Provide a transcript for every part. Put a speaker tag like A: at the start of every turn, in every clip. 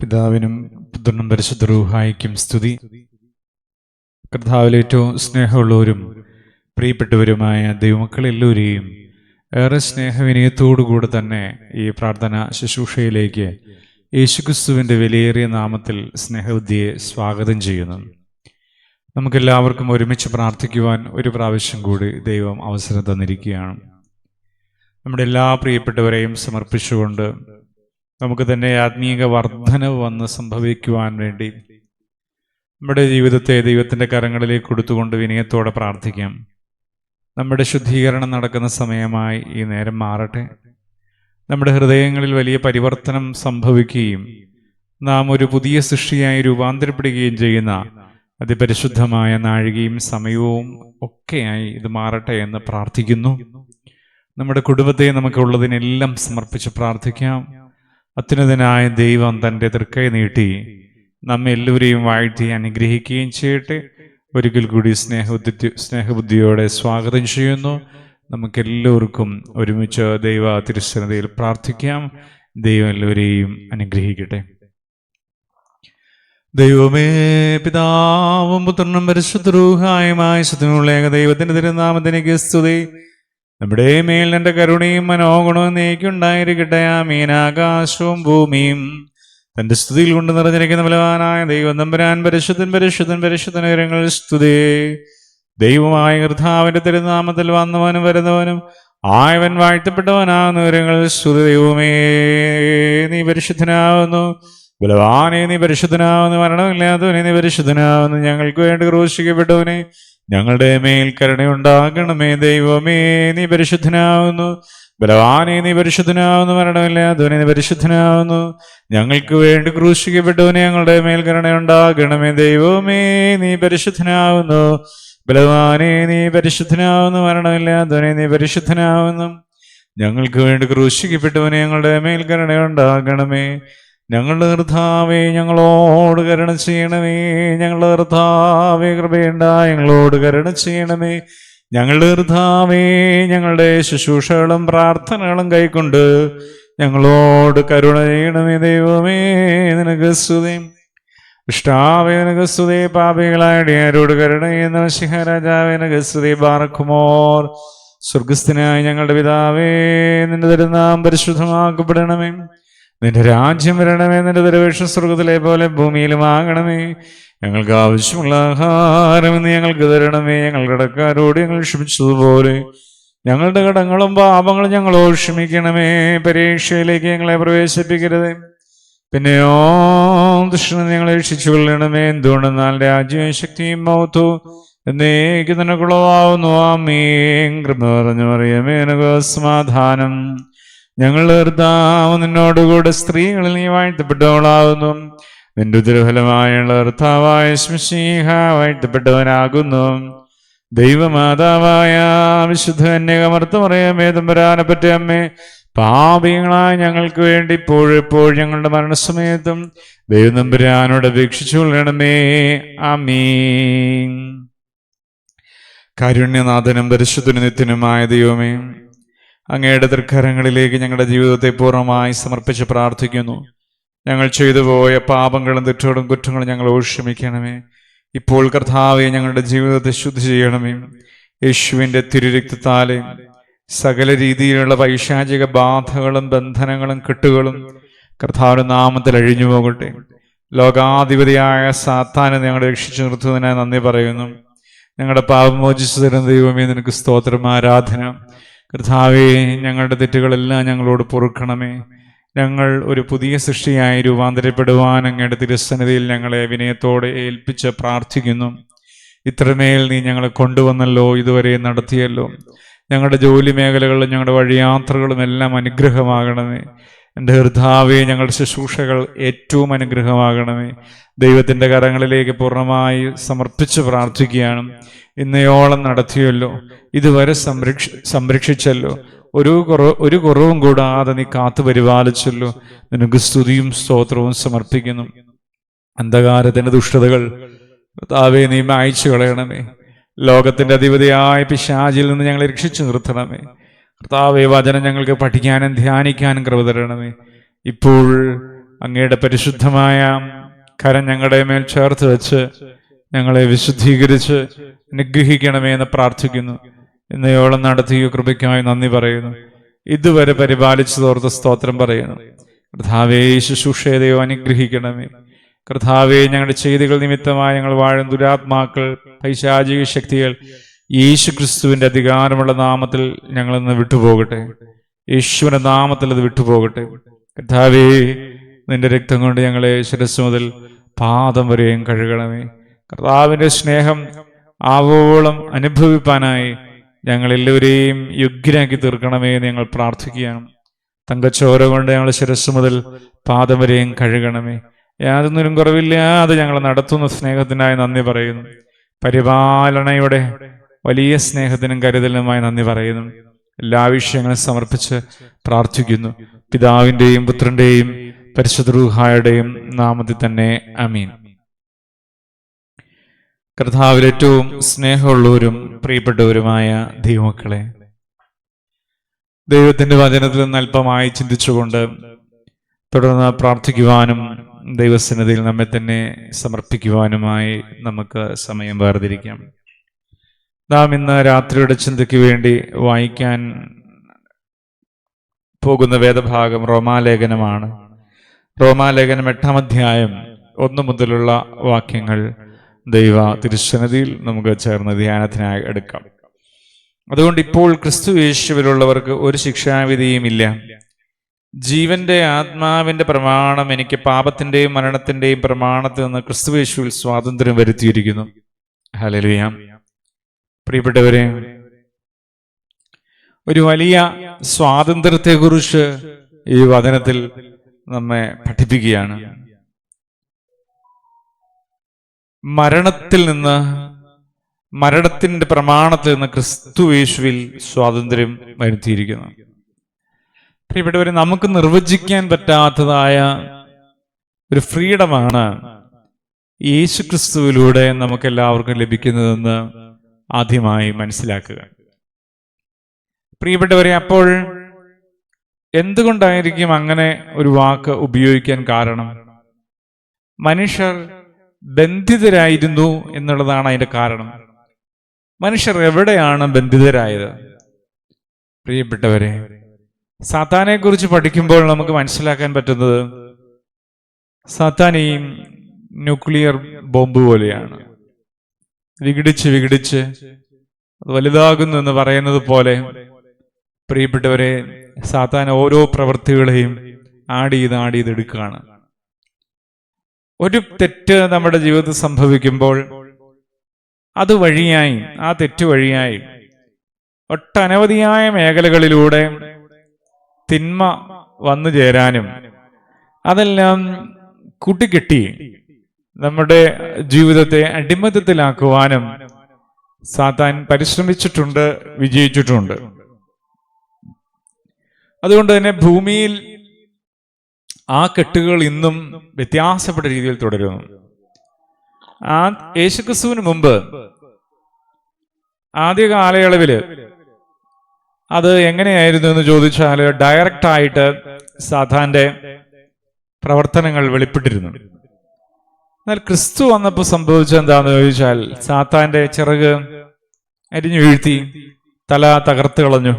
A: പിതാവിനും പുത്രനും പരിശുദ്ധ റൂഹായിക്കും സ്തുതി. കർത്താവിൽ ഏറ്റവും സ്നേഹമുള്ളവരും പ്രിയപ്പെട്ടവരുമായ ദൈവമക്കളെല്ലാവരെയും ഏറെ സ്നേഹവിനയത്തോടുകൂടെ തന്നെ ഈ പ്രാർത്ഥന ശുശ്രൂഷയിലേക്ക് യേശുക്രിസ്തുവിൻ്റെ വിലയേറിയ നാമത്തിൽ സ്നേഹബുദ്ധിയെ സ്വാഗതം ചെയ്യുന്നു. നമുക്കെല്ലാവർക്കും ഒരുമിച്ച് പ്രാർത്ഥിക്കുവാൻ ഒരു പ്രാവശ്യം കൂടി ദൈവം അവസരം തന്നിരിക്കുകയാണ്. നമ്മുടെ എല്ലാ പ്രിയപ്പെട്ടവരെയും സമർപ്പിച്ചുകൊണ്ട് നമുക്ക് തന്നെ ആത്മീക വർധനവ് വന്ന് സംഭവിക്കുവാൻ വേണ്ടി നമ്മുടെ ജീവിതത്തെ ദൈവത്തിൻ്റെ കരങ്ങളിലേക്ക് കൊടുത്തുകൊണ്ട് വിനയത്തോടെ പ്രാർത്ഥിക്കാം. നമ്മുടെ ശുദ്ധീകരണം നടക്കുന്ന സമയമായി ഈ നേരം മാറട്ടെ. നമ്മുടെ ഹൃദയങ്ങളിൽ വലിയ പരിവർത്തനം സംഭവിക്കുകയും നാം ഒരു പുതിയ സൃഷ്ടിയായി രൂപാന്തരപ്പെടുകയും ചെയ്യുന്ന അതിപരിശുദ്ധമായ നാഴികയും സമയവും ഒക്കെയായി ഇത് മാറട്ടെ എന്ന് പ്രാർത്ഥിക്കുന്നു. നമ്മുടെ കുടുംബത്തെ നമുക്കുള്ളതിനെല്ലാം സമർപ്പിച്ച് പ്രാർത്ഥിക്കാം. അത്യുന്നതനായ ദൈവം തൻ്റെ തൃക്കൈ നീട്ടി നമ്മെ എല്ലാവരെയും വാഴ്ത്തി അനുഗ്രഹിക്കുകയും ചെയ്യട്ടെ. ഒരിക്കൽ കൂടി സ്നേഹബുദ്ധിയോടെ സ്വാഗതം ചെയ്യുന്നു. നമുക്കെല്ലാവർക്കും ഒരുമിച്ച് ദൈവ തിരുസന്നിധിയിൽ പ്രാർത്ഥിക്കാം. ദൈവം എല്ലാവരെയും അനുഗ്രഹിക്കട്ടെ. ദൈവമേ, പിതാവും പുത്രനും പരിശുദ്ധ റൂഹായുമായ സത്യമുള്ള ദൈവത്തിന്റെ തിരുനാമത്തിലേക്ക് സ്തുതി. നമ്മുടെ മേൽ എൻ്റെ കരുണയും മനോഗുണവും നീക്കുണ്ടായിരിക്കട്ടെ. ആമീൻ. ആകാശവും ഭൂമിയും തൻ്റെ സ്തുതിയിൽ കൊണ്ട് നിറഞ്ഞിരിക്കുന്ന ബലവാനായ ദൈവം തമ്പുരാൻ പരിശുദ്ധൻ പരിശുദ്ധൻ പരിശുദ്ധൻ ഉയരങ്ങളിൽ സ്തുതി. ദൈവമായ കർത്താവിന്റെ തിരുനാമത്തിൽ വന്നവനും വരുന്നവനും ആയവൻ വാഴ്ത്തപ്പെട്ടവനാകുന്ന ഉയരങ്ങളിൽ സ്തുതി. ദൈവമേ, നീ പരിശുദ്ധനാവുന്നു. ബലവാനെ, നീ പരിശുദ്ധനാവുന്നു. മരണമില്ലാത്തവനെ, നീ പരിശുദ്ധനാവുന്നു. ഞങ്ങൾക്ക് വേണ്ടി ക്രൂശിക്കപ്പെട്ടവനെ, ഞങ്ങളുടെ മേൽ കരുണയുണ്ടാകണമേ. ദൈവമേ, നീ പരിശുദ്ധനാവുന്നു. ബലവാനെ, നീ പരിശുദ്ധനാവുന്നു. മരണമില്ലാത്തവനെ, നീ പരിശുദ്ധനാവുന്നു. ഞങ്ങൾക്ക് വേണ്ടി ക്രൂശിക്കപ്പെട്ടവനെ, ഞങ്ങളുടെ മേൽ കരുണയുണ്ടാകണമേ. ദൈവമേ, നീ പരിശുദ്ധനാവുന്നു. ബലവാനെ, നീ പരിശുദ്ധനാവുന്നു. മരണമില്ലാത്തവനെ, നീ പരിശുദ്ധനാവുന്നു. ഞങ്ങൾക്ക് വേണ്ടി ക്രൂശിക്കപ്പെട്ടവനെ, ഞങ്ങളുടെ മേൽ കരുണയുണ്ടാകണമേ. ഞങ്ങളുടെ കർത്താവേ, ഞങ്ങളോട് കരുണ ചെയ്യണമേ. ഞങ്ങളുടെ കർത്താവേ, കൃപയുണ്ടായി ഞങ്ങളോട് കരുണ ചെയ്യണമേ. ഞങ്ങളുടെ കർത്താവേ, ഞങ്ങളുടെ ശുശ്രൂഷകളും പ്രാർത്ഥനകളും കൈക്കൊണ്ട് ഞങ്ങളോട് കരുണ ചെയ്യണമേ. ദൈവമേ, നിനക്ക് സ്തുതി. ഇഷ്ടാവേ, നിനക്ക് സ്തുതി. പാപികളായവരോട് കരുണ ചെയ്യുന്ന മിശിഹാ രാജാവേ, നിനക്ക് സ്തുതി. ബാറക്കുമോർ. സ്വർഗസ്ഥനായ ഞങ്ങളുടെ പിതാവേ, നിന്റെ തിരുനാമം പരിശുദ്ധമാക്കപ്പെടണമേ. നിന്റെ രാജ്യം വരണമേ. നിന്റെ തിരുവേഷം സ്വർഗത്തിലെ പോലെ ഭൂമിയിലും ആകണമേ. ഞങ്ങൾക്ക് ആവശ്യമുള്ള ആഹാരം ഇന്ന് ഞങ്ങൾക്ക് തരണമേ. ഞങ്ങളുടെ കടക്കാരോട് ഞങ്ങൾ ക്ഷമിച്ചതുപോലെ ഞങ്ങളുടെ കടങ്ങളും പാപങ്ങളും ഞങ്ങളോട് ക്ഷമിക്കണമേ. പരീക്ഷയിലേക്ക് ഞങ്ങളെ പ്രവേശിപ്പിക്കരുതേ, പിന്നെയോ ദുഷ്ടനെ ഞങ്ങളെ രക്ഷിച്ചുകൊള്ളണമേ. എന്തുകൊണ്ടെന്നാൽ രാജ്യവും ശക്തിയും മഹത്വവും എന്നേക്ക് നിനക്കുള്ളതാവുന്നു. ആമേൻ. കൃപ നിറഞ്ഞ മറിയമേ, നിനക്ക് സമാധാനം. ഞങ്ങളുടെ കർത്താവ് നിന്നോടുകൂടെ സ്ത്രീകളിൽ നീ വാഴ്ത്തപ്പെട്ടവളാകുന്നു. നിന്റെ ഉദരഫലമായ കർത്താവായ മിശിഹ വാഴ്ത്തപ്പെട്ടവനാകുന്നു. ദൈവമാതാവായ വിശുദ്ധ കന്യകമർത്തമറിയമേ, തമ്പുരാനെപ്പറ്റ അമ്മേ, പാപികളായ ഞങ്ങൾക്ക് വേണ്ടി ഇപ്പോഴെപ്പോഴും ഞങ്ങളുടെ മരണസമയത്തും ദൈവം തമ്പുരാനോട് അപേക്ഷിച്ചുകൊള്ളണമേ. ആമീൻ. കാരുണ്യനാഥനും പരിശുദ്ധനും നിത്യനുമായ ദൈവമേ, അങ്ങയുടെ തൃക്കരങ്ങളിലേക്ക് ഞങ്ങളുടെ ജീവിതത്തെ പൂർണ്ണമായി സമർപ്പിച്ച് പ്രാർത്ഥിക്കുന്നു. ഞങ്ങൾ ചെയ്തു പോയ പാപങ്ങളും തെറ്റുകളും കുറ്റങ്ങളും ഞങ്ങൾ ക്ഷമിക്കണമേ. ഇപ്പോൾ കർത്താവെ, ഞങ്ങളുടെ ജീവിതത്തെ ശുദ്ധി ചെയ്യണമേ. യേശുവിൻ്റെ തിരുരക്തത്താലെ സകല രീതിയിലുള്ള പൈശാചിക ബാധകളും ബന്ധനങ്ങളും കെട്ടുകളും കർത്താവിന്റെ നാമത്തിൽ അഴിഞ്ഞു പോകട്ടെ. ലോകാധിപതിയായ സാത്താനെ ഞങ്ങളെ രക്ഷിച്ചു നിർത്തുന്നതിനായി നന്ദി പറയുന്നു. ഞങ്ങളുടെ പാപം മോചിച്ചു തരുന്ന ദൈവമേ, നിനക്ക് സ്തോത്രം, ആരാധന. കർത്താവേ, ഞങ്ങളുടെ തെറ്റുകളെല്ലാം ഞങ്ങളോട് പൊറുക്കണമേ. ഞങ്ങൾ ഒരു പുതിയ സൃഷ്ടിയായി രൂപാന്തരപ്പെടുവാൻ അങ്ങയുടെ തിരുസന്നിധിയിൽ ഞങ്ങളെ വിനയത്തോടെ ഏൽപ്പിച്ച് പ്രാർത്ഥിക്കുന്നു. ഇത്രമേൽ നീ ഞങ്ങളെ കൊണ്ടുവന്നല്ലോ, ഇതുവരെ നടത്തിയല്ലോ. ഞങ്ങളുടെ ജോലി മേഖലകളിലും ഞങ്ങളുടെ വഴിയാത്രകളും എല്ലാം അനുഗ്രഹമാകണമേ. എൻ്റെ കർത്താവേ, ഞങ്ങളുടെ ശുശ്രൂഷകൾ ഏറ്റവും അനുഗ്രഹമാകണമേ. ദൈവത്തിൻ്റെ കരങ്ങളിലേക്ക് പൂർണ്ണമായി സമർപ്പിച്ച് പ്രാർത്ഥിക്കുകയാണ്. ഇന്നയോളം നടത്തിയല്ലോ, ഇതുവരെ സംരക്ഷിച്ചല്ലോ, ഒരു കുറവും കൂടാതെ നീ കാത്തു പരിപാലിച്ചല്ലോ. നിനക്ക് സ്തുതിയും സ്തോത്രവും സമർപ്പിക്കുന്നു. അന്ധകാരത്തിന്റെ ദുഷ്ടതകൾ കർത്താവേ, നീ മായ്ച്ചു കളയണമേ. ലോകത്തിന്റെ അധിപതിയായ പിശാചിൽ നിന്ന് ഞങ്ങളെ രക്ഷിച്ചു നിർത്തണമേ. കർത്താവേ, വചനം ഞങ്ങൾക്ക് പഠിക്കാനും ധ്യാനിക്കാനും കൃപ തരണമേ. ഇപ്പോൾ അങ്ങയുടെ പരിശുദ്ധമായ കരം ഞങ്ങളുടെ മേൽ ചേർത്ത് വെച്ച് ഞങ്ങളെ വിശുദ്ധീകരിച്ച് അനുഗ്രഹിക്കണമേ എന്ന് പ്രാർത്ഥിക്കുന്നു. ഇന്നയോളം നടത്തിയ കൃപയ്ക്കായി നന്ദി പറയുന്നു. ഇതുവരെ പരിപാലിച്ചതോർത്ത് സ്തോത്രം പറയുന്നു. കർത്താവേ, ശുശ്രൂഷയോ അനുഗ്രഹിക്കണമേ. കർത്താവേ, ഞങ്ങളുടെ ചെയ്തികൾ നിമിത്തമായി ഞങ്ങൾ വാഴും ദുരാത്മാക്കൾ, പൈശാചിക ശക്തികൾ യേശു ക്രിസ്തുവിന്റെ അധികാരമുള്ള നാമത്തിൽ ഞങ്ങളിന്ന് വിട്ടുപോകട്ടെ. യേശുവിന്റെ നാമത്തിൽ അത് വിട്ടുപോകട്ടെ. കർത്താവേ, നിന്റെ രക്തം കൊണ്ട് ഞങ്ങളെ ശിരസ്സ് മുതൽ പാദം വരെയും കഴുകണമേ. കർത്താവിന്റെ സ്നേഹം ആവോളം അനുഭവിപ്പാനായി ഞങ്ങളെല്ലാവരെയും യോഗ്യരാക്കി തീർക്കണമേ എന്ന് ഞങ്ങൾ പ്രാർത്ഥിക്കുകയാണ്. തങ്കച്ചോര കൊണ്ട് ഞങ്ങൾ ശിരസ്സ് മുതൽ പാദം വരെയും കഴുകണമേ. യാതൊന്നിനും കുറവില്ലാതെ ഞങ്ങൾ നടത്തുന്ന സ്നേഹത്തിനായി നന്ദി പറയുന്നു. പരിപാലനയുടെ വലിയ സ്നേഹത്തിനും കരുതലിനുമായി നന്ദി പറയുന്നു. എല്ലാ വിഷയങ്ങളും സമർപ്പിച്ച് പ്രാർത്ഥിക്കുന്നു. പിതാവിൻ്റെയും പുത്രന്റെയും പരിശുദ്ധ റൂഹായുടെയും നാമത്തിൽ തന്നെ ആമീൻ. കർത്താവിൽ ഏറ്റവും സ്നേഹമുള്ളവരും പ്രിയപ്പെട്ടവരുമായ ദൈവമക്കളെ, ദൈവത്തിന്റെ വചനത്തിൽ നിന്ന് അല്പമായി ചിന്തിച്ചുകൊണ്ട് തുടർന്ന് പ്രാർത്ഥിക്കുവാനും ദൈവസന്നിധിയിൽ നമ്മെ തന്നെ സമർപ്പിക്കുവാനുമായി നമുക്ക് സമയം വേർതിരിക്കാം. നാം ഇന്ന് രാത്രിയുടെ ചിന്തയ്ക്ക് വേണ്ടി വായിക്കാൻ പോകുന്ന വേദഭാഗം റോമാലേഖനമാണ്. റോമാലേഖനം 8-ാം അധ്യായം 1 മുതലുള്ള വാക്യങ്ങൾ ദൈവ തിരുസന്നിധിയിൽ നമുക്ക് ചേർന്ന് ധ്യാനത്തിനായി എടുക്കാം. അതുകൊണ്ട് ഇപ്പോൾ ക്രിസ്തു യേശുവിലുള്ളവർക്ക് ഒരു ശിക്ഷാവിധിയും ഇല്ല. ജീവന്റെ ആത്മാവിന്റെ പ്രമാണം എനിക്ക് പാപത്തിന്റെയും മരണത്തിന്റെയും പ്രമാണത്തിൽ നിന്ന് ക്രിസ്തു യേശുവിൽ സ്വാതന്ത്ര്യം വരുത്തിയിരിക്കുന്നു. ഹല്ലേലൂയ. പ്രിയപ്പെട്ടവരെ, ഒരു വലിയ സ്വാതന്ത്ര്യത്തെക്കുറിച്ച് ഈ വചനത്തിൽ നമ്മെ പഠിപ്പിക്കുകയാണ്. മരണത്തിൽ നിന്ന്, മരണത്തിന്റെ പ്രമാണത്തിൽ നിന്ന് ക്രിസ്തു യേശുവിൽ സ്വാതന്ത്ര്യം വരുത്തിയിരിക്കുന്നു. പ്രിയപ്പെട്ടവരെ, നമുക്ക് നിർവചിക്കാൻ പറ്റാത്തതായ ഒരു ഫ്രീഡമാണ് യേശു ക്രിസ്തുവിലൂടെ നമുക്ക് എല്ലാവർക്കും ലഭിക്കുന്നതെന്ന് ആദ്യമായി മനസ്സിലാക്കുക. പ്രിയപ്പെട്ടവരെ, അപ്പോൾ എന്തുകൊണ്ടായിരിക്കും അങ്ങനെ ഒരു വാക്ക് ഉപയോഗിക്കാൻ കാരണം? മനുഷ്യർ ബന്ധിതരായിരുന്നു എന്നുള്ളതാണ് അതിന്റെ കാരണം. മനുഷ്യർ എവിടെയാണ് ബന്ധിതരായത്? പ്രിയപ്പെട്ടവരെ, സാത്താനെ കുറിച്ച് പഠിക്കുമ്പോൾ നമുക്ക് മനസ്സിലാക്കാൻ പറ്റുന്നത് സാത്താൻ ഈ ന്യൂക്ലിയർ ബോംബ് പോലെയാണ്. വിഘടിച്ച് അത് വലുതാകുന്നു എന്ന് പറയുന്നത് പോലെ, പ്രിയപ്പെട്ടവരെ, സാത്താൻ ഓരോ പ്രവൃത്തികളെയും ആഡ് ചെയ്ത് എടുക്കുകയാണ്. ഒരു തെറ്റ് നമ്മുടെ ജീവിതത്തിൽ സംഭവിക്കുമ്പോൾ അത് വഴിയായി, ആ തെറ്റ് വഴിയായി ഒട്ടനവധിയായ മേഖലകളിലൂടെ തിന്മ വന്നു ചേരാനും അതെല്ലാം കൂട്ടിക്കെട്ടി നമ്മുടെ ജീവിതത്തെ അടിമത്തത്തിലാക്കുവാനും സാത്താൻ പരിശ്രമിച്ചിട്ടുണ്ട്, വിജയിച്ചിട്ടുണ്ട്. അതുകൊണ്ട് തന്നെ ഭൂമിയിൽ ആ കെട്ടുകൾ ഇന്നും വ്യത്യാസപ്പെട്ട രീതിയിൽ തുടരുന്നു. ആ യേശുക്രിസ്തുവിന് മുമ്പ് ആദ്യ കാലയളവില് അത് എങ്ങനെയായിരുന്നു എന്ന് ചോദിച്ചാൽ ഡയറക്റ്റ് ആയിട്ട് സാത്താന്റെ പ്രവർത്തനങ്ങൾ വെളിപ്പെട്ടിരുന്നു. എന്നാൽ ക്രിസ്തു വന്നപ്പോൾ സംഭവിച്ചത് എന്താണെന്ന് ചോദിച്ചാൽ സാത്താന്റെ ചിറക് അരിഞ്ഞു വീഴ്ത്തി, തല തകർത്ത് കളഞ്ഞു.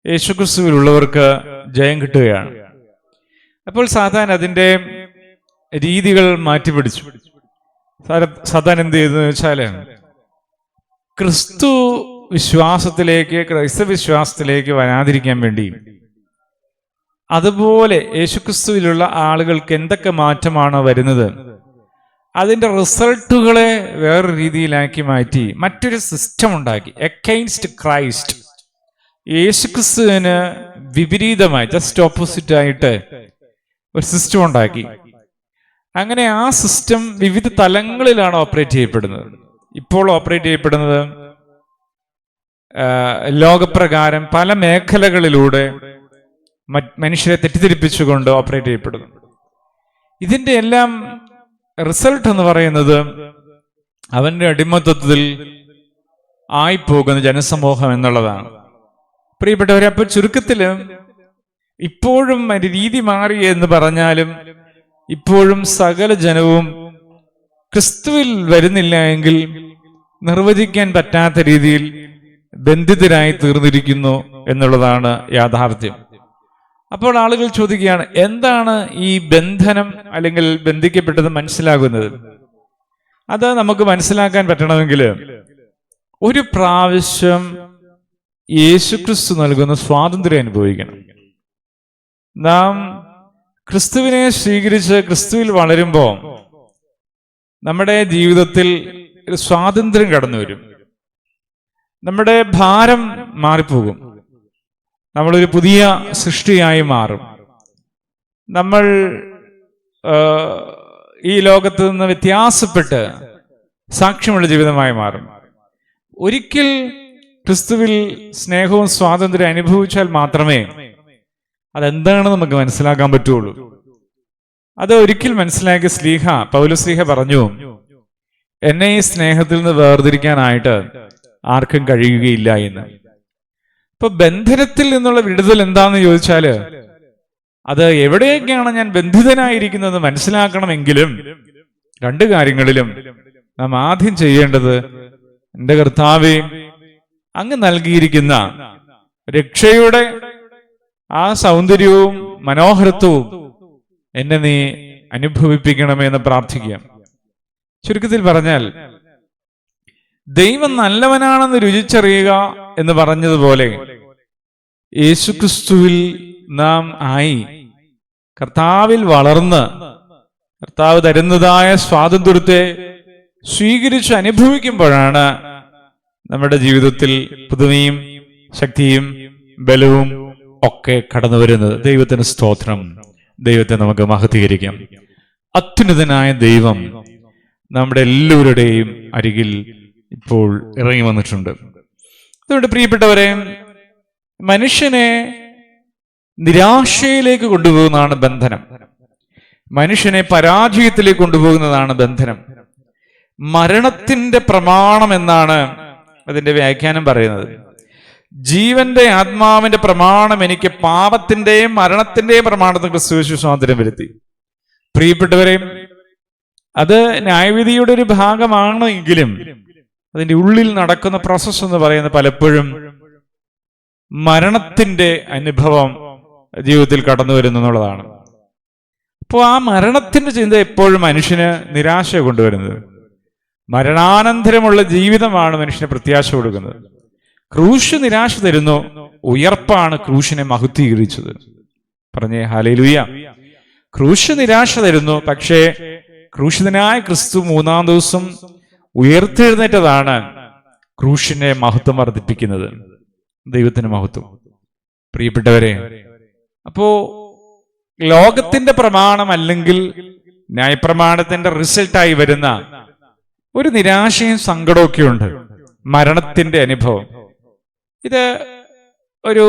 A: യേശുക്രിസ്തുവിലുള്ളവർക്ക് ജയം കിട്ടുകയാണ്. അപ്പോൾ സാത്താൻ അതിന്റെ രീതികൾ മാറ്റിപ്പിടിച്ചു. സാത്താൻ എന്ത് ചെയ്തെന്ന് വെച്ചാല് ക്രിസ്തു വിശ്വാസത്തിലേക്ക്, ക്രൈസ്തവ വിശ്വാസത്തിലേക്ക് വരാതിരിക്കാൻ വേണ്ടി, അതുപോലെ യേശുക്രിസ്തുവിലുള്ള ആളുകൾക്ക് എന്തൊക്കെ മാറ്റമാണോ വരുന്നത് അതിന്റെ റിസൾട്ടുകളെ വേറൊരു രീതിയിലാക്കി മാറ്റി മറ്റൊരു സിസ്റ്റം ഉണ്ടാക്കി. എഗെയിൻസ്റ്റ് ക്രൈസ്റ്റ്, യേശുക്രിസ്തുവിന് വിപരീതമായി, ജസ്റ്റ് ഓപ്പോസിറ്റ് ആയിട്ട് ഒരു സിസ്റ്റം ഉണ്ടാക്കി. അങ്ങനെ ആ സിസ്റ്റം വിവിധ തലങ്ങളിലാണ് ഓപ്പറേറ്റ് ചെയ്യപ്പെടുന്നത്. ഇപ്പോൾ ഓപ്പറേറ്റ് ചെയ്യപ്പെടുന്നത് ലോകപ്രകാരം പല മേഖലകളിലൂടെ മനുഷ്യരെ തെറ്റിദ്ധരിപ്പിച്ചുകൊണ്ട് ഓപ്പറേറ്റ് ചെയ്യപ്പെടുന്നു. ഇതിന്റെ എല്ലാം റിസൾട്ട് എന്ന് പറയുന്നത് അവന്റെ അടിമത്വത്തിൽ ആയിപ്പോകുന്ന ജനസമൂഹം എന്നുള്ളതാണ്. പ്രിയപ്പെട്ടവരെ, അപ്പോൾ ചുരുക്കത്തില് ഇപ്പോഴും അതിന്റെ രീതി മാറി എന്ന് പറഞ്ഞാലും ഇപ്പോഴും സകല ജനവും ക്രിസ്തുവിൽ വരുന്നില്ല എങ്കിൽ നിർവചിക്കാൻ പറ്റാത്ത രീതിയിൽ ബന്ധിതരായി തീർന്നിരിക്കുന്നു എന്നുള്ളതാണ് യാഥാർത്ഥ്യം. അപ്പോൾ ആളുകൾ ചോദിക്കുകയാണ്, എന്താണ് ഈ ബന്ധനം അല്ലെങ്കിൽ ബന്ധിക്കപ്പെട്ടത് മനസ്സിലാകുന്നത്? അത് നമുക്ക് മനസ്സിലാക്കാൻ പറ്റണമെങ്കിൽ ഒരു പ്രാവശ്യം യേശുക്രിസ്തു നൽകുന്ന സ്വാതന്ത്ര്യം അനുഭവിക്കണം. നാം ക്രിസ്തുവിനെ സ്വീകരിച്ച് ക്രിസ്തുവിൽ വളരുമ്പോൾ നമ്മുടെ ജീവിതത്തിൽ ഒരു സ്വാതന്ത്ര്യം കടന്നു വരും. നമ്മുടെ ഭാരം മാറിപ്പോകും. നമ്മളൊരു പുതിയ സൃഷ്ടിയായി മാറും. നമ്മൾ ഈ ലോകത്ത് നിന്ന് വ്യത്യാസപ്പെട്ട് സാക്ഷ്യമുള്ള ജീവിതമായി മാറും. ഒരിക്കൽ ക്രിസ്തുവിൽ സ്നേഹവും സ്വാതന്ത്ര്യം അനുഭവിച്ചാൽ മാത്രമേ അതെന്താണെന്ന് നമുക്ക് മനസ്സിലാക്കാൻ പറ്റുള്ളൂ. അത് ഒരിക്കൽ മനസ്സിലാക്കിയ പൗലോസ്ലീഹ പറഞ്ഞു, എന്നെ ഈ സ്നേഹത്തിൽ നിന്ന് വേർതിരിക്കാനായിട്ട് ആർക്കും കഴിയുകയില്ല എന്ന്. ഇപ്പൊ ബന്ധനത്തിൽ നിന്നുള്ള വിടുതൽ എന്താന്ന് ചോദിച്ചാല് അത് എവിടെയൊക്കെയാണ് ഞാൻ ബന്ധിതനായിരിക്കുന്നത് മനസ്സിലാക്കണമെങ്കിലും രണ്ട് കാര്യങ്ങളിലും നാം ആദ്യം ചെയ്യേണ്ടത്, എൻ്റെ കർത്താവേ, അങ്ങ് നൽകിയിരിക്കുന്ന രക്ഷയുടെ ആ സൗന്ദര്യവും മനോഹരത്വവും എന്നെ നീ അനുഭവിപ്പിക്കണമെന്ന് പ്രാർത്ഥിക്കുക. ചുരുക്കത്തിൽ പറഞ്ഞാൽ, ദൈവം നല്ലവനാണെന്ന് രുചിച്ചറിയുക എന്ന് പറഞ്ഞതുപോലെ യേശുക്രിസ്തുവിൽ നാം ആയി കർത്താവിൽ വളർന്ന് കർത്താവ് തരുന്നതായ സ്വാതന്ത്ര്യത്തെ സ്വീകരിച്ച് അനുഭവിക്കുമ്പോഴാണ് നമ്മുടെ ജീവിതത്തിൽ പുതുമയും ശക്തിയും ബലവും ഒക്കെ കടന്നു വരുന്നത്. ദൈവത്തിന് സ്തോത്രം. ദൈവത്തെ നമുക്ക് മഹത്വീകരിക്കാം. അത്യുന്നതനായ ദൈവം നമ്മുടെ എല്ലാവരുടെയും അരികിൽ ഇപ്പോൾ ഇറങ്ങി വന്നിട്ടുണ്ട്. അതുകൊണ്ട് പ്രിയപ്പെട്ടവരെ, മനുഷ്യനെ നിരാശയിലേക്ക് കൊണ്ടുപോകുന്നതാണ് ബന്ധനം. മനുഷ്യനെ പരാജയത്തിലേക്ക് കൊണ്ടുപോകുന്നതാണ് ബന്ധനം. മരണത്തിന്റെ പ്രമാണം എന്നാണ് അതിന്റെ വ്യാഖ്യാനം പറയുന്നത്. ജീവന്റെ ആത്മാവിന്റെ പ്രമാണം എനിക്ക് പാപത്തിന്റെയും മരണത്തിന്റെയും പ്രമാണത്തിൽ ക്രിസ്തു സ്വാതന്ത്ര്യം വരുത്തി. പ്രിയപ്പെട്ടവരെ, അത് ന്യായവിധിയുടെ ഒരു ഭാഗമാണ് എങ്കിലും അതിന്റെ ഉള്ളിൽ നടക്കുന്ന പ്രോസസ് എന്ന് പറയുന്നത് പലപ്പോഴും മരണത്തിന്റെ അനുഭവം ജീവിതത്തിൽ കടന്നു വരുന്നു എന്നുള്ളതാണ്. അപ്പോൾ ആ മരണത്തിന്റെ ചിന്ത എപ്പോഴും മനുഷ്യന് നിരാശ കൊണ്ടുവരുന്നത്. മരണാനന്തരമുള്ള ജീവിതമാണ് മനുഷ്യന് പ്രത്യാശ കൊടുക്കുന്നത്. ക്രൂശ് നിരാശ തരുന്നു, ഉയർപ്പാണ് ക്രൂശിനെ മഹത്വീകരിച്ചത്. പറഞ്ഞേ ഹല്ലേലൂയ. ക്രൂശ് നിരാശ തരുന്നു, പക്ഷേ ക്രൂശിതനായ ക്രിസ്തു മൂന്നാം ദിവസം ഉയർത്തെഴുന്നേറ്റതാണ് ക്രൂശിനെ മഹത്വം വർദ്ധിപ്പിക്കുന്നത്. ദൈവത്തിന് മഹത്വം. പ്രിയപ്പെട്ടവരെ, അപ്പോ ലോകത്തിന്റെ പ്രമാണം അല്ലെങ്കിൽ ന്യായപ്രമാണത്തിന്റെ റിസൾട്ടായി വരുന്ന ഒരു നിരാശയും സങ്കടമൊക്കെ ഉണ്ട്. മരണത്തിന്റെ അനുഭവം. ഇത് ഒരു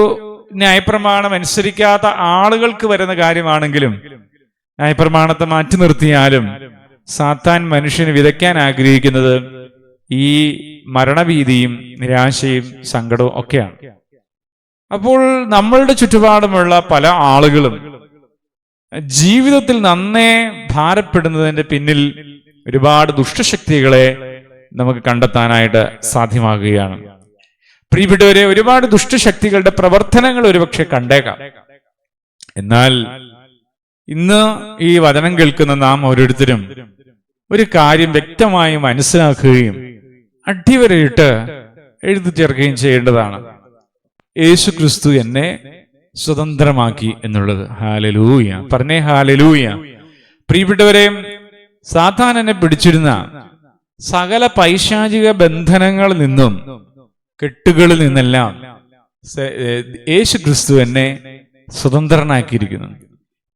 A: ന്യായപ്രമാണം അനുസരിക്കാത്ത ആളുകൾക്ക് വരുന്ന കാര്യമാണെങ്കിലും ന്യായപ്രമാണത്തെ മാറ്റി നിർത്തിയാലും സാത്താൻ മനുഷ്യന് വിതയ്ക്കാൻ ആഗ്രഹിക്കുന്നത് ഈ മരണഭീതിയും നിരാശയും സങ്കടവും ഒക്കെയാണ്. അപ്പോൾ നമ്മളുടെ ചുറ്റുപാടുമുള്ള പല ആളുകളും ജീവിതത്തിൽ നന്നേ ഭാരപ്പെടുന്നതിന്റെ പിന്നിൽ ഒരുപാട് ദുഷ്ടശക്തികളെ നമുക്ക് കണ്ടെത്താനായിട്ട് സാധ്യമാകുകയാണ്. പ്രിയപ്പെട്ടവരെ, ഒരുപാട് ദുഷ്ടശക്തികളുടെ പ്രവർത്തനങ്ങൾ ഒരുപക്ഷെ കണ്ടേക്കാം. എന്നാൽ ഇന്ന് ഈ വചനം കേൾക്കുന്ന നാം ഓരോരുത്തരും ഒരു കാര്യം വ്യക്തമായി മനസ്സിലാക്കുകയും അടിവരയിട്ട് എഴുതി ചേർക്കുകയും ചെയ്യേണ്ടതാണ്. യേശു ക്രിസ്തു എന്നെ സ്വതന്ത്രമാക്കി എന്നുള്ളത്. ഹല്ലേലൂയ. പറഞ്ഞേ ഹല്ലേലൂയ. പ്രിയപ്പെട്ടവരെ, സാത്താൻ എന്നെ പിടിച്ചിരുന്ന സകല പൈശാചിക ബന്ധനങ്ങളിൽ നിന്നും കെട്ടുകളിൽ നിന്നെല്ലാം യേശു ക്രിസ്തു എന്നെ സ്വതന്ത്രനാക്കിയിരിക്കുന്നു.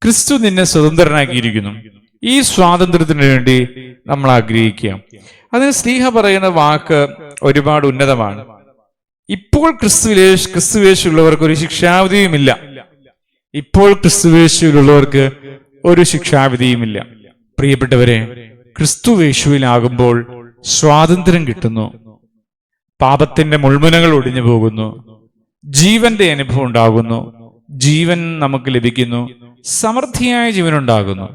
A: ക്രിസ്തു നിന്നെ സ്വതന്ത്രനാക്കിയിരിക്കുന്നു. ഈ സ്വാതന്ത്ര്യത്തിന് വേണ്ടി നമ്മൾ ആഗ്രഹിക്കുക. അതിന് സ്ലീഹ പറയുന്ന വാക്ക് ഒരുപാട് ഉന്നതമാണ്. ഇപ്പോൾ ക്രിസ്തുവേശുള്ളവർക്ക് ഒരു ശിക്ഷാവിധിയുമില്ല. ഇപ്പോൾ ക്രിസ്തുവേശുവിലുള്ളവർക്ക് ഒരു ശിക്ഷാവിധിയുമില്ല. പ്രിയപ്പെട്ടവരെ, ക്രിസ്തുവേശുവിലാകുമ്പോൾ സ്വാതന്ത്ര്യം കിട്ടുന്നു. പാപത്തിന്റെ മുൾമുനകൾ ഒടിഞ്ഞു പോകുന്നു. ജീവന്റെ അനുഭവം ഉണ്ടാകുന്നു. ജീവൻ നമുക്ക് ലഭിക്കുന്നു, സമൃദ്ധിയായ ജീവനുണ്ടാകുന്നു.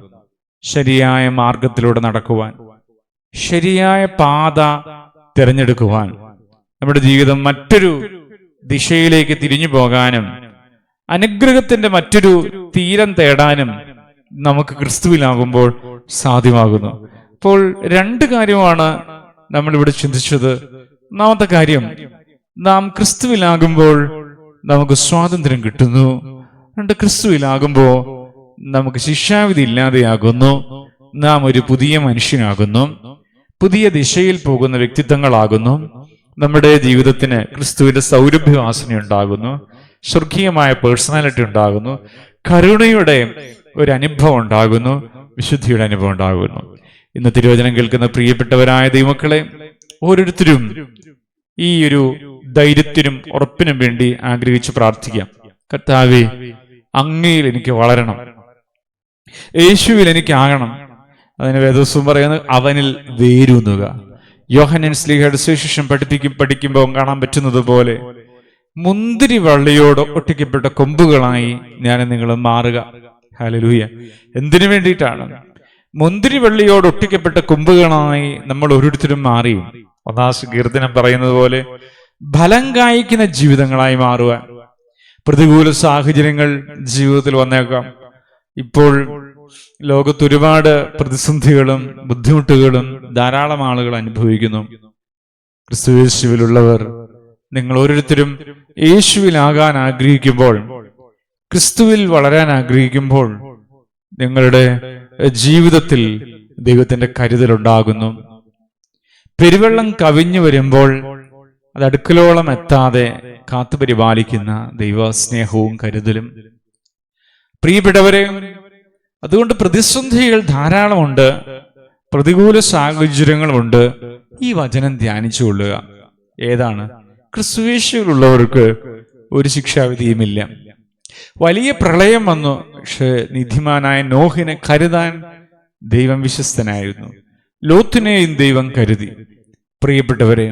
A: ശരിയായ മാർഗത്തിലൂടെ നടക്കുവാൻ, ശരിയായ പാത തിരഞ്ഞെടുക്കുവാൻ, നമ്മുടെ ജീവിതം മറ്റൊരു ദിശയിലേക്ക് തിരിഞ്ഞു പോകാനും അനുഗ്രഹത്തിന്റെ മറ്റൊരു തീരം തേടാനും നമുക്ക് ക്രിസ്തുവിലാകുമ്പോൾ സാധ്യമാകുന്നു. അപ്പോൾ രണ്ട് കാര്യമാണ് നമ്മളിവിടെ ചിന്തിച്ചത്. ഒന്നാമത്തെ കാര്യം, നാം ക്രിസ്തുവിലാകുമ്പോൾ നമുക്ക് സ്വാതന്ത്ര്യം കിട്ടുന്നു. രണ്ട്, ക്രിസ്തുവിലാകുമ്പോൾ നമുക്ക് ശിക്ഷാവിധി ഇല്ലാതെയാകുന്നു. നാം ഒരു പുതിയ മനുഷ്യനാകുന്നു, പുതിയ ദിശയിൽ പോകുന്ന വ്യക്തിത്വങ്ങളാകുന്നു. നമ്മുടെ ജീവിതത്തിന് ക്രിസ്തുവിന്റെ സൗരഭ്യവാസന ഉണ്ടാകുന്നു, സ്വർഗീയമായ പേഴ്സണാലിറ്റി ഉണ്ടാകുന്നു, കരുണയുടെ ഒരു അനുഭവം ഉണ്ടാകുന്നു, വിശുദ്ധിയുടെ അനുഭവം ഉണ്ടാകുന്നു. ഇന്ന് തിരുവചനം കേൾക്കുന്ന പ്രിയപ്പെട്ടവരായ ദൈവമക്കളെ, ഓരോരുത്തരും ഈ ഒരു ധൈര്യത്തിനും ഉറപ്പിനും വേണ്ടി ആഗ്രഹിച്ച് പ്രാർത്ഥിക്കാം. കർത്താവേ, അങ്ങയിൽ എനിക്ക് വളരണം, യേശുവിൽ എനിക്ക് ആകണം. അതിന് വേദോസ്തവം പറയുന്നത് അവനിൽ വേരൂന്നുക. യോഹന്നാൻ ശ്ലീഹയുടെ സുവിശേഷം പഠിക്കുമ്പോൾ കാണാൻ പറ്റുന്നത് പോലെ മുന്തിരി വള്ളിയോട് ഒട്ടിക്കപ്പെട്ട കൊമ്പുകളായി ഞാൻ നിങ്ങൾ മാറുക. ഹല്ലേലൂയ. എന്തിനു വേണ്ടിയിട്ടാണ്? മുന്തിരി വള്ളിയോട് ഒട്ടിക്കപ്പെട്ട കൊമ്പുകളായി നമ്മൾ ഓരോരുത്തരും മാറി. ഒന്നാം കീർത്തനം പറയുന്നത് പോലെ ഫലം കായ്ക്കുന്ന ജീവിതങ്ങളായി മാറുവാൻ. പ്രതികൂല സാഹചര്യങ്ങൾ ജീവിതത്തിൽ വന്നേക്കാം. ഇപ്പോൾ ലോകത്ത് ഒരുപാട് പ്രതിസന്ധികളും ബുദ്ധിമുട്ടുകളും ധാരാളം ആളുകൾ അനുഭവിക്കുന്നു. ക്രിസ്തുയേശുവിലുള്ളവർ, നിങ്ങൾ ഓരോരുത്തരും യേശുവിലാകാൻ ആഗ്രഹിക്കുമ്പോൾ, ക്രിസ്തുവിൽ വളരാൻ ആഗ്രഹിക്കുമ്പോൾ, നിങ്ങളുടെ ജീവിതത്തിൽ ദൈവത്തിന്റെ കരുതലുണ്ടാകുന്നു. പെരുവെള്ളം കവിഞ്ഞു വരുമ്പോൾ അത് അടുക്കലോളം എത്താതെ കാത്തുപരിപാലിക്കുന്ന ദൈവസ്നേഹവും കരുതലും. പ്രിയപ്പെട്ടവരെ, അതുകൊണ്ട് പ്രതിസന്ധികൾ ധാരാളമുണ്ട്, പ്രതികൂല സാഹചര്യങ്ങളുമുണ്ട്. ഈ വചനം ധ്യാനിച്ചുകൊള്ളുക. ഏതാണ്? ക്രിസ്തുയേശുവിലുള്ളവർക്ക് ഒരു ശിക്ഷാവിധിയുമില്ല. വലിയ പ്രളയം വന്നു, പക്ഷെ നീതിമാനായ നോഹിനെ കരുതാൻ ദൈവം വിശ്വസ്തനായിരുന്നു. ലോത്തിനെയും ദൈവം കരുതി. പ്രിയപ്പെട്ടവരെ,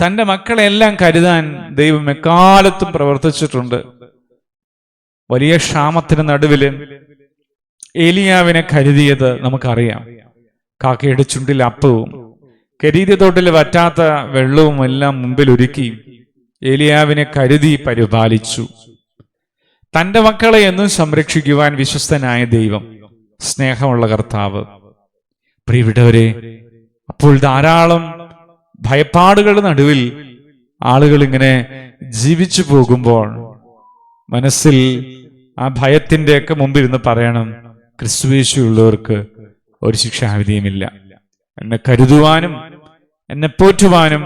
A: തന്റെ മക്കളെല്ലാം കരുതാൻ ദൈവം എക്കാലത്തും പ്രവർത്തിച്ചിട്ടുണ്ട്. വലിയ ക്ഷാമത്തിന് നടുവില് ഏലിയാവിനെ കരുതിയത് നമുക്കറിയാം. കാക്കയുടെ ചുണ്ടിൽ അപ്പവും കരീരത്തോട്ടിൽ വറ്റാത്ത വെള്ളവും എല്ലാം മുമ്പിൽ ഒരുക്കി ഏലിയാവിനെ കരുതി പരിപാലിച്ചു. തന്റെ മക്കളെ എന്നും സംരക്ഷിക്കുവാൻ വിശ്വസ്തനായ ദൈവം, സ്നേഹമുള്ള കർത്താവ്. പ്രിയപ്പെട്ടവരെ, അപ്പോൾ ധാരാളം ഭയപ്പാടുകളുടെ നടുവിൽ ആളുകൾ ഇങ്ങനെ ജീവിച്ചു പോകുമ്പോൾ മനസ്സിൽ ആ ഭയത്തിന്റെ ഒക്കെ മുമ്പിൽ ഇരുന്ന് പറയണം, ക്രിസ്തുയേശുവിലുള്ളവർക്ക് ഒരു ശിക്ഷാവിധിയുമില്ല. എന്നെ കരുതുവാനും എന്നെ പോറ്റുവാനും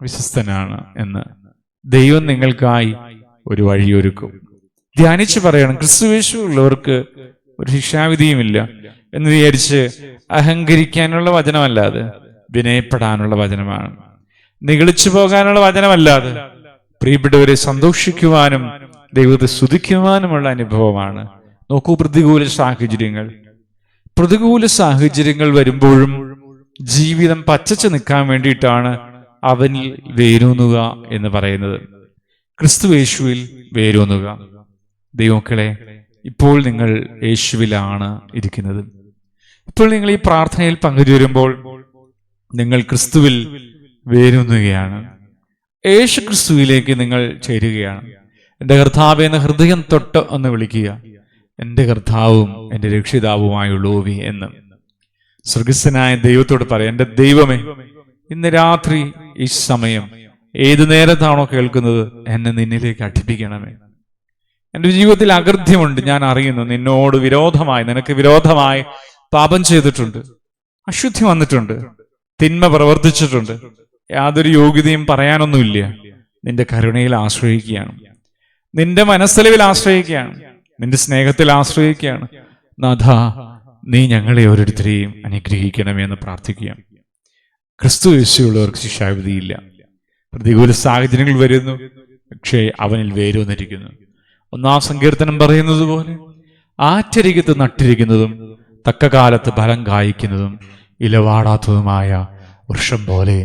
A: വിശ്വസ്തനാണ് എന്ന് ദൈവം നിങ്ങൾക്കായി ഒരു വഴിയൊരുക്കും. ധ്യാനിച്ച് പറയണം, ക്രിസ്തുയേശുവിലുള്ളവർക്ക് ഒരു ശിക്ഷാവിധിയുമില്ല എന്ന് വിചാരിച്ച് അഹങ്കരിക്കാനുള്ള വചനമല്ലാതെ വിനയപ്പെടാനുള്ള വചനമാണ്. നിഗളിച്ചു പോകാനുള്ള വചനമല്ലാതെ പ്രിയപ്പെട്ടവരെ സന്തോഷിക്കുവാനും ദൈവത്തെ സ്തുതിക്കുവാനുമുള്ള അനുഭവമാണ്. നോക്കൂ, പ്രതികൂല സാഹചര്യങ്ങൾ വരുമ്പോഴും ജീവിതം പച്ചച്ചു നിൽക്കാൻ വേണ്ടിയിട്ടാണ് അവനിൽ വേരൂന്നുക എന്ന് പറയുന്നത്. ക്രിസ്തുയേശുവിൽ വേരൂന്നുക. ദൈവമക്കളെ, ഇപ്പോൾ നിങ്ങൾ യേശുവിലാണ് ഇരിക്കുന്നത്. ഇപ്പോൾ നിങ്ങൾ ഈ പ്രാർത്ഥനയിൽ പങ്കുചേരുമ്പോൾ നിങ്ങൾ ക്രിസ്തുവിൽ വേരൂന്നുകയാണ്. യേശു ക്രിസ്തുവിലേക്ക് നിങ്ങൾ ചേരുകയാണ്. എൻ്റെ കർത്താവേ എന്ന് ഹൃദയം തൊട്ട് ഒന്ന് വിളിക്കുക. എൻ്റെ കർത്താവും എൻ്റെ രക്ഷിതാവുമായുള്ളോവി എന്ന് സ്വർഗസ്ഥനായ ദൈവത്തോട് പറയാം, എൻ്റെ ദൈവമേ, ഇന്ന് രാത്രി ഈ സമയം ഏതു നേരത്താണോ കേൾക്കുന്നത്, എന്നെ നിന്നിലേക്ക് അടുപ്പിക്കണമേ. എൻ്റെ ജീവിതത്തിൽ അകൃത്യമുണ്ട്, ഞാൻ അറിയുന്നു. നിന്നോട് വിരോധമായി, നിനക്ക് വിരോധമായി പാപം ചെയ്തിട്ടുണ്ട്, അശുദ്ധി വന്നിട്ടുണ്ട്, തിന്മ പ്രവർത്തിച്ചിട്ടുണ്ട്. യാതൊരു യോഗ്യതയും പറയാനൊന്നുമില്ല. നിന്റെ കരുണയിൽ ആശ്രയിക്കുകയാണ്, നിന്റെ മനസ്സലിവിൽ ആശ്രയിക്കുകയാണ്, നിന്റെ സ്നേഹത്തിൽ ആശ്രയിക്കുകയാണ്. നാഥ, നീ ഞങ്ങളെ ഓരോരുത്തരെയും അനുഗ്രഹിക്കണമേ എന്ന് പ്രാർത്ഥിക്കുക. ക്രിസ്തുയേശുവിലുള്ളവർക്ക് ശിക്ഷാവിധിയില്ല. പ്രതികൂല സാഹചര്യങ്ങൾ വരുന്നു, പക്ഷേ അവനിൽ വേരൂന്നിരിക്കുന്നു. ഒന്നാം സങ്കീർത്തനം പറയുന്നത് പോലെ ആറ്റരികത്ത് നട്ടിരിക്കുന്നതും തക്ക കാലത്ത് ഫലം കായ്ക്കുന്നതും ഇലവാടാത്തതുമായ വൃക്ഷം പോലെ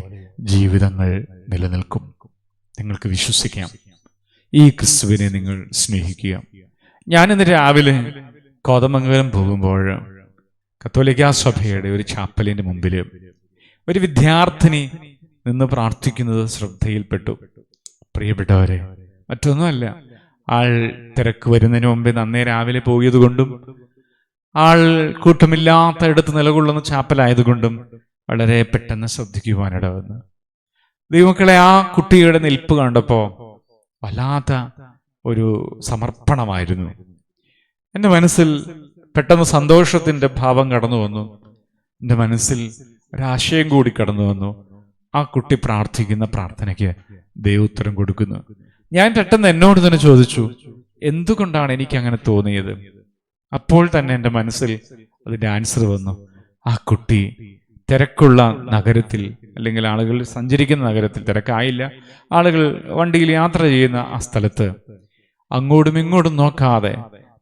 A: ജീവിതങ്ങൾ നിലനിൽക്കും. നിങ്ങൾക്ക് വിശ്വസിക്കാം, ഈ ക്രിസ്തുവിനെ നിങ്ങൾ സ്നേഹിക്കുക. ഞാനിന്ന് രാവിലെ കോതമംഗലം പോകുമ്പോൾ കത്തോലിക്കാ സഭയുടെ ഒരു ചാപ്പലിന്റെ മുമ്പിൽ ഒരു വിദ്യാർത്ഥിനി നിന്ന് പ്രാർത്ഥിക്കുന്നത് ശ്രദ്ധയിൽപ്പെട്ടു. പ്രിയപ്പെട്ടവരെ, മറ്റൊന്നുമല്ല, ആൾ തിരക്ക് വരുന്നതിന് മുമ്പേ നന്നേ രാവിലെ പോയത് കൊണ്ടും ആൾ കൂട്ടമില്ലാത്ത ഇടത്ത് നിലകൊള്ളുന്ന ചാപ്പലായതുകൊണ്ടും വളരെ പെട്ടെന്ന് ശ്രദ്ധിക്കുവാനിട വന്നു. ദൈവമക്കളെ, ആ കുട്ടിയുടെ നിൽപ്പ് കണ്ടപ്പോ വല്ലാത്ത ഒരു സമർപ്പണമായിരുന്നു. എൻ്റെ മനസ്സിൽ പെട്ടെന്ന് സന്തോഷത്തിന്റെ ഭാവം കടന്നു വന്നു. എൻ്റെ മനസ്സിൽ ഒരാശയം കൂടി കടന്നു വന്നു. ആ കുട്ടി പ്രാർത്ഥിക്കുന്ന പ്രാർത്ഥനയ്ക്ക് ദൈവോത്തരം കൊടുക്കുന്നു. ഞാൻ പെട്ടെന്ന് എന്നോട് തന്നെ ചോദിച്ചു, എന്തുകൊണ്ടാണ് എനിക്ക് അങ്ങനെ തോന്നിയത്? അപ്പോൾ തന്നെ എൻ്റെ മനസ്സിൽ അതിൻ്റെ ആൻസർ വന്നു. ആ കുട്ടി തിരക്കുള്ള നഗരത്തിൽ, അല്ലെങ്കിൽ ആളുകൾ സഞ്ചരിക്കുന്ന നഗരത്തിൽ, തിരക്കായില്ല, ആളുകൾ വണ്ടിയിൽ യാത്ര ചെയ്യുന്ന ആ സ്ഥലത്ത് അങ്ങോട്ടും ഇങ്ങോട്ടും നോക്കാതെ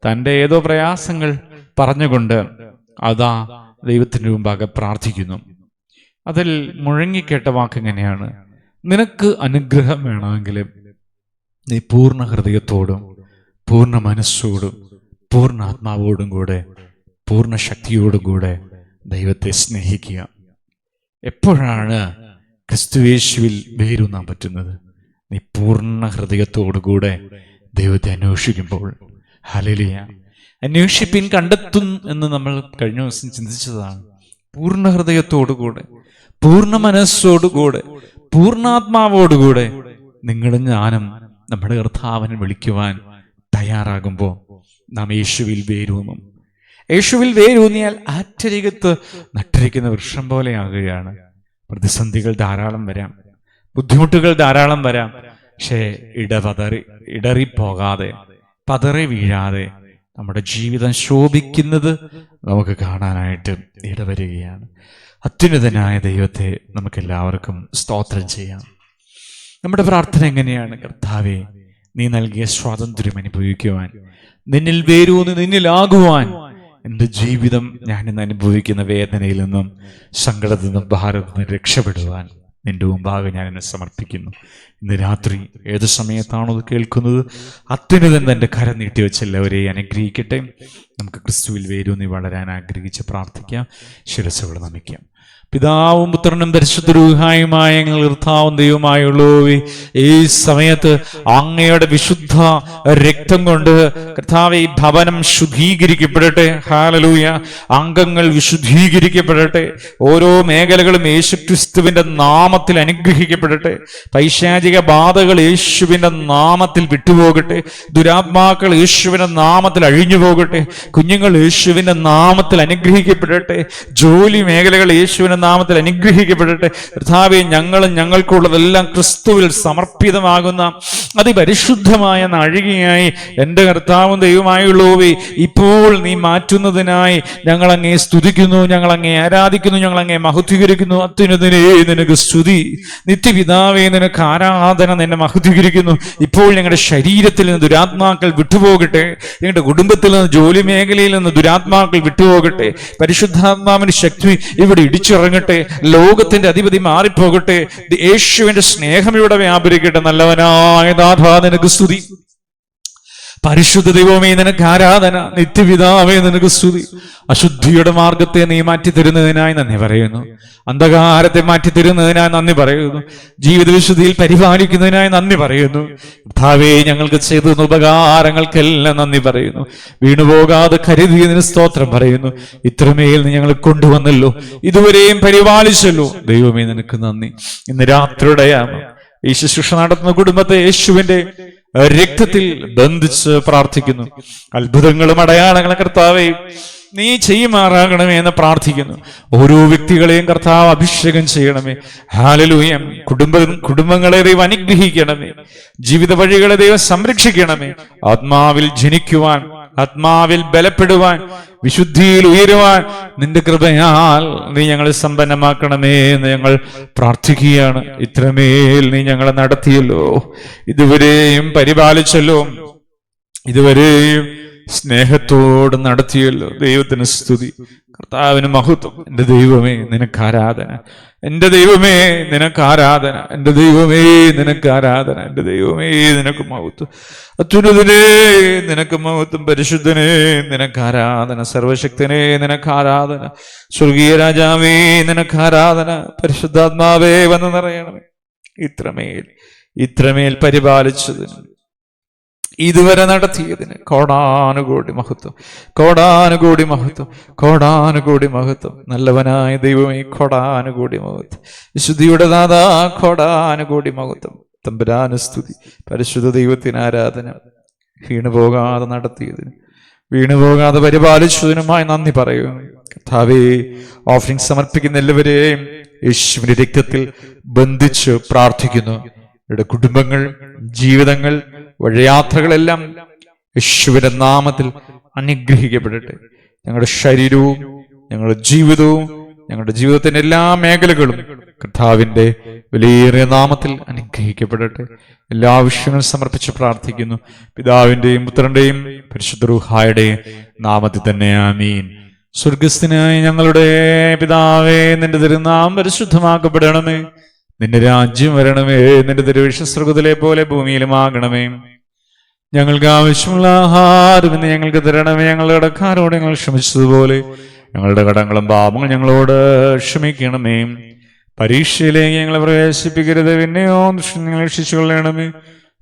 A: തൻ്റെ ഏതോ പ്രയാസങ്ങൾ പറഞ്ഞുകൊണ്ട് അതാ ദൈവത്തിൻ്റെ മുമ്പാകെ പ്രാർത്ഥിക്കുന്നു. അതിൽ മുഴങ്ങിക്കേട്ട വാക്കെങ്ങനെയാണ്? നിനക്ക് അനുഗ്രഹം വേണമെങ്കിൽ നീ പൂർണ്ണ ഹൃദയത്തോടും പൂർണ്ണ മനസ്സോടും പൂർണ്ണ ആത്മാവോടും കൂടെ പൂർണ്ണ ശക്തിയോടും കൂടെ ദൈവത്തെ സ്നേഹിക്കുക. എപ്പോഴാണ് ക്രിസ്തുയേശുവിൽ വേരൂന്നാൻ പറ്റുന്നത്? നീ പൂർണ്ണ ഹൃദയത്തോടുകൂടെ ദൈവത്തെ അന്വേഷിക്കുമ്പോൾ. ഹല്ലേലൂയ. അന്വേഷിപ്പിൻ കണ്ടെത്തും എന്ന് നമ്മൾ കഴിഞ്ഞ ദിവസം ചിന്തിച്ചതാണ്. പൂർണ്ണ ഹൃദയത്തോടുകൂടെ പൂർണ്ണ മനസ്സോടുകൂടെ പൂർണ്ണാത്മാവോടുകൂടെ നിങ്ങളും ഞാനും നമ്മുടെ കർത്താവിനെ വിളിക്കുവാൻ തയ്യാറാകുമ്പോൾ നാം യേശുവിൽ വേരൂന്നും. യേശുവിൽ വേരൂന്നിയാൽ ആറ്റരികത്ത് നട്ടിരിക്കുന്ന വൃക്ഷം പോലെയാകുകയാണ്. പ്രതിസന്ധികൾ ധാരാളം വരാം, ബുദ്ധിമുട്ടുകൾ ധാരാളം വരാം, പക്ഷേ ഇടറിപ്പോകാതെ പതറി വീഴാതെ നമ്മുടെ ജീവിതം ശോഭിക്കുന്നത് നമുക്ക് കാണാനായിട്ട് ഇടവരികയാണ്. അത്യുന്നതനായ ദൈവത്തെ നമുക്ക് എല്ലാവർക്കും സ്തോത്രം ചെയ്യാം. നമ്മുടെ പ്രാർത്ഥന എങ്ങനെയാണ്? കർത്താവേ, നീ നൽകിയ സ്വാതന്ത്ര്യം അനുഭവിക്കുവാൻ, നിന്നിൽ വേരൂന്ന് നിന്നിലാകുവാൻ, എൻ്റെ ജീവിതം ഞാൻ ഇന്ന് അനുഭവിക്കുന്ന വേദനയിൽ നിന്നും സങ്കടത്തിൽ നിന്നും ഭാരത്തിൽ നിന്നും രക്ഷപ്പെടുവാൻ നിന്റെ മുമ്പാകെ ഞാൻ എന്നെ സമർപ്പിക്കുന്നു. ഇന്ന് രാത്രി ഏത് സമയത്താണോ അത് കേൾക്കുന്നത്, അത്യുന്നതൻ തൻ്റെ കരം നീട്ടിവെച്ച് എല്ലാവരെയും അനുഗ്രഹിക്കട്ടെ. നമുക്ക് ക്രിസ്തുവിൽ വേരൂന്നി വളരാൻ ആഗ്രഹിച്ച് പ്രാർത്ഥിക്കാം. ശിരസ്സുകൾ നമിക്കാം. പിതാവും പുത്രനും പരിശുദ്ധ റൂഹായുമായ ഞങ്ങൾ കർത്താവും ദൈവമായുള്ളവേ, ഈ സമയത്ത് അങ്ങയുടെ വിശുദ്ധ രക്തം കൊണ്ട് കർത്താവേ ഈ ഭവനം ശുദ്ധീകരിക്കപ്പെടട്ടെ. ഹല്ലേലൂയ. അംഗങ്ങൾ വിശുദ്ധീകരിക്കപ്പെടട്ടെ. ഓരോ മേഖലകളും യേശുക്രിസ്തുവിന്റെ നാമത്തിൽ അനുഗ്രഹിക്കപ്പെടട്ടെ. പൈശാചിക ബാധകൾ യേശുവിന്റെ നാമത്തിൽ വിട്ടുപോകട്ടെ. ദുരാത്മാക്കൾ യേശുവിന്റെ നാമത്തിൽ അഴിഞ്ഞു പോകട്ടെ. കുഞ്ഞുങ്ങൾ യേശുവിന്റെ നാമത്തിൽ അനുഗ്രഹിക്കപ്പെടട്ടെ. ജോലി മേഖലകൾ യേശുവിന്റെ നാമത്തിൽ അനുഗ്രഹിക്കപ്പെടട്ടെ. കർത്താവേ, ഞങ്ങളും ഞങ്ങൾക്കുള്ളതെല്ലാം ക്രിസ്തുവിൽ സമർപ്പിതമാകുന്ന അതിപരിശുദ്ധമായ നാഴികയായി എൻ്റെ കർത്താവും ദൈവമായുള്ളവേ, ഇപ്പോൾ നീ മാറ്റുന്നതിനായി ഞങ്ങൾ അങ്ങേ സ്തുതിക്കുന്നു, ഞങ്ങൾ അങ്ങേ ആരാധിക്കുന്നു, ഞങ്ങൾ അങ്ങേ മഹത്വീകരിക്കുന്നു. അത്യുന്നതനേ നിനക്ക് സ്തുതി. നിത്യപിതാവേ നിനക്ക് ആരാധന. നിന്നെ മഹത്വീകരിക്കുന്നു. ഇപ്പോൾ ഞങ്ങളുടെ ശരീരത്തിൽ നിന്ന് ദുരാത്മാക്കൾ വിട്ടുപോകട്ടെ. ഞങ്ങളുടെ കുടുംബത്തിൽ നിന്ന്, ജോലി മേഖലയിൽ നിന്ന് ദുരാത്മാക്കൾ വിട്ടുപോകട്ടെ. പരിശുദ്ധാത്മാവിന്റെ ശക്തി ഇവിടെ ഇടിച്ചിറങ്ങട്ടെ. ലോകത്തിന്റെ അധിപതി മാറിപ്പോകട്ടെ. യേശുവിന്റെ സ്നേഹം ഇവിടെ വ്യാപരിക്കട്ടെ. നല്ലവനായ നാഥാ നിനക്ക് സ്തുതി. പരിശുദ്ധ ദൈവമേ നിനക്ക് ആരാധന. നിത്യപിതാവേ നിനക്ക് സ്തുതി. അശുദ്ധിയുടെ മാർഗത്തെ നീ മാറ്റിത്തരുന്നതിനായി നന്ദി പറയുന്നു. അന്ധകാരത്തെ മാറ്റിത്തരുന്നതിനായി നന്ദി പറയുന്നു. ജീവിത വിശുദ്ധിയിൽ പരിപാലിക്കുന്നതിനായി നന്ദി പറയുന്നു. കർത്താവേ, ഞങ്ങൾക്ക് ചെയ്ത ഉപകാരങ്ങൾക്കെല്ലാം നന്ദി പറയുന്നു. വീണുപോകാതെ കരുതിയതിന് സ്തോത്രം പറയുന്നു. ഇത്രമേൽ നീ ഞങ്ങൾ കൊണ്ടുവന്നല്ലോ, ഇതുവരെയും പരിപാലിച്ചല്ലോ. ദൈവമേ നിനക്ക് നന്ദി. ഇന്ന് രാത്രിയുടെ ഈ ശുശ്രൂഷ നടത്തുന്ന കുടുംബത്തെ യേശുവിന്റെ രക്തത്തിൽ ബന്ധിച്ച് പ്രാർത്ഥിക്കുന്നു. അത്ഭുതങ്ങളും അടയാളങ്ങളും കർത്താവേ നീ ചെയ്യുമാറാകണമേ എന്ന് പ്രാർത്ഥിക്കുന്നു. ഓരോ വ്യക്തികളെയും കർത്താവ് അഭിഷേകം ചെയ്യണമേ. ഹല്ലേലൂയ. കുടുംബങ്ങളെ ദൈവം അനുഗ്രഹിക്കണമേ. ജീവിത വഴികളെ ദൈവം സംരക്ഷിക്കണമേ. ആത്മാവിൽ ജനിക്കുവാൻ, ആത്മാവിൽ ബലപ്പെടുവാൻ, വിശുദ്ധിയിൽ ഉയരുവാൻ നിന്റെ കൃപയാൽ നീ ഞങ്ങളെ സമ്പന്നമാക്കണമേ എന്ന് ഞങ്ങൾ പ്രാർത്ഥിക്കുകയാണ്. ഇത്രമേൽ നീ ഞങ്ങളെ നടത്തിയല്ലോ, ഇതുവരെയും പരിപാലിച്ചല്ലോ, ഇതുവരെയും സ്നേഹത്തോട് നടത്തിയല്ലോ. ദൈവത്തിന് സ്തുതി, കർത്താവിന് മഹത്വം. എൻ്റെ ദൈവമേ നിനക്ക് ആരാധന. എൻ്റെ ദൈവമേ നിനക്ക് ആരാധന, എൻ്റെ ദൈവമേ നിനക്ക് ആരാധന, എൻ്റെ ദൈവമേ നിനക്ക് മഹത്വം, അത്യുന്നതനേ നിനക്ക് മഹത്വം, പരിശുദ്ധനേ നിനക്ക് ആരാധന, സർവശക്തനേ നിനക്ക് ആരാധന, സ്വർഗീയ രാജാവേ നിനക്ക് ആരാധന, പരിശുദ്ധാത്മാവേ വന്ന് നിറയണമേ. ഇത്രമേൽ പരിപാലിച്ചതിന്, ഇതുവരെ നടത്തിയതിന് കോടാനുകോടി മഹത്വം, കോടാനുകോടി മഹത്വം, കോടാനുകോടി മഹത്വം. നല്ലവനായ ദൈവമേ കോടാനുകോടി മഹത്വം, വിശുദ്ധിയുടെ നാഥാ കോടാനുകോടി മഹത്വം. തമ്പുരാന് സ്തുതി, പരിശുദ്ധ ദൈവത്തിന് ആരാധന. വീണുപോകാതെ നടത്തിയതിന്, വീണുപോകാതെ പരിപാലിച്ചതിനുമായി നന്ദി പറയുന്നു. കർത്താവേ, ഓഫറിംഗ് സമർപ്പിക്കുന്ന എല്ലാവരെയും യേശുവിന്റെ രക്തത്തിൽ ബന്ധിച്ച് പ്രാർത്ഥിക്കുന്നു. ഇവരുടെ കുടുംബങ്ങൾ, ജീവിതങ്ങൾ, വഴിയാത്രകളെല്ലാം യേശുവിന്റെ നാമത്തിൽ അനുഗ്രഹിക്കപ്പെടട്ടെ. ഞങ്ങളുടെ ശരീരവും ഞങ്ങളുടെ ജീവിതവും ഞങ്ങളുടെ ജീവിതത്തിന്റെ എല്ലാ മേഖലകളും കർത്താവിന്റെ വിലയേറിയ നാമത്തിൽ അനുഗ്രഹിക്കപ്പെടട്ടെ. എല്ലാ വിഷയങ്ങളും സമർപ്പിച്ച് പ്രാർത്ഥിക്കുന്നു. പിതാവിന്റെയും പുത്രന്റെയും പരിശുദ്ധ റൂഹായുടെയും നാമത്തിൽ തന്നെ ആമീൻ. സ്വർഗസ്ഥനായ ഞങ്ങളുടെ പിതാവേ, നിന്റെ തിരുനാമം പരിശുദ്ധമാക്കപ്പെടണമേ. നിന്റെ രാജ്യം വരണമേ. നിന്റെ തിരുവിഷ്ടം സ്വർഗ്ഗത്തിലെ പോലെ ഭൂമിയിലുമാകണമേ. ഞങ്ങൾക്ക് ആവശ്യമുള്ള ആഹാരം ഇന്ന് ഞങ്ങൾക്ക് തരണമേ. ഞങ്ങളുടെ കടക്കാരോട് ഞങ്ങൾ ക്ഷമിച്ചതുപോലെ ഞങ്ങളുടെ കടങ്ങളും പാപങ്ങളും ഞങ്ങളോട് ക്ഷമിക്കണമേ. പരീക്ഷയിലേക്ക് ഞങ്ങളെ പ്രവേശിപ്പിക്കരുത്, പിന്നെയോ ഞങ്ങളെ രക്ഷിച്ചുകൊള്ളണമേ.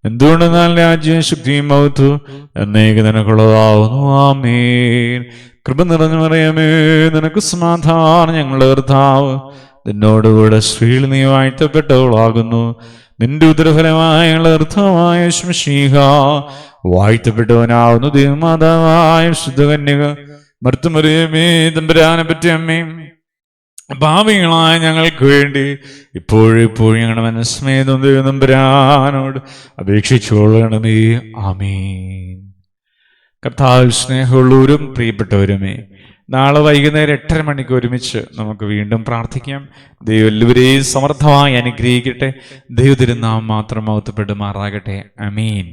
A: എന്തുകൊണ്ടെന്നാൽ രാജ്യവും ശക്തിയും മഹത്വവും എന്നേക്ക് നിനക്കുള്ളതാവുന്നു. ആമേൻ. കൃപ നിറഞ്ഞു മറിയമേ, നിനക്ക് സമാധാനം. ഞങ്ങളുടെ കർത്താവ് നിന്നോടുകൂടെ സ്ത്രീയിൽ നീ വാഴ്ത്തപ്പെട്ടവളാകുന്നു. നിന്റെ ഉദരഫലമായ ഞങ്ങളുടെ കർത്താവായ ശംശീഹ വാഴ്ത്തപ്പെട്ടവനാവുന്നു. ദൈവമാതാവായ ശുദ്ധകന്യക മർത്തുമറിയമേ, തമ്പുരാനെ പറ്റി അമ്മയും പാപികളായ ഞങ്ങൾക്ക് വേണ്ടി ഇപ്പോഴും ഞങ്ങളുടെ മനസ്മേതും തമ്പുരാനോട് അപേക്ഷിച്ചുകൊള്ളണമേ. ആമേൻ. കർത്താവിൽ സ്നേഹമുള്ളവരും പ്രിയപ്പെട്ടവരുമേ, നാളെ വൈകുന്നേരം 8:30 മണിക്ക് ഒരുമിച്ച് നമുക്ക് വീണ്ടും പ്രാർത്ഥിക്കാം. ദൈവം എല്ലാവരെയും സമർത്ഥമായി അനുഗ്രഹിക്കട്ടെ. ദൈവ തിരുനാമം മാത്രം മഹത്വപ്പെടുമാറാകട്ടെ. ആമേൻ.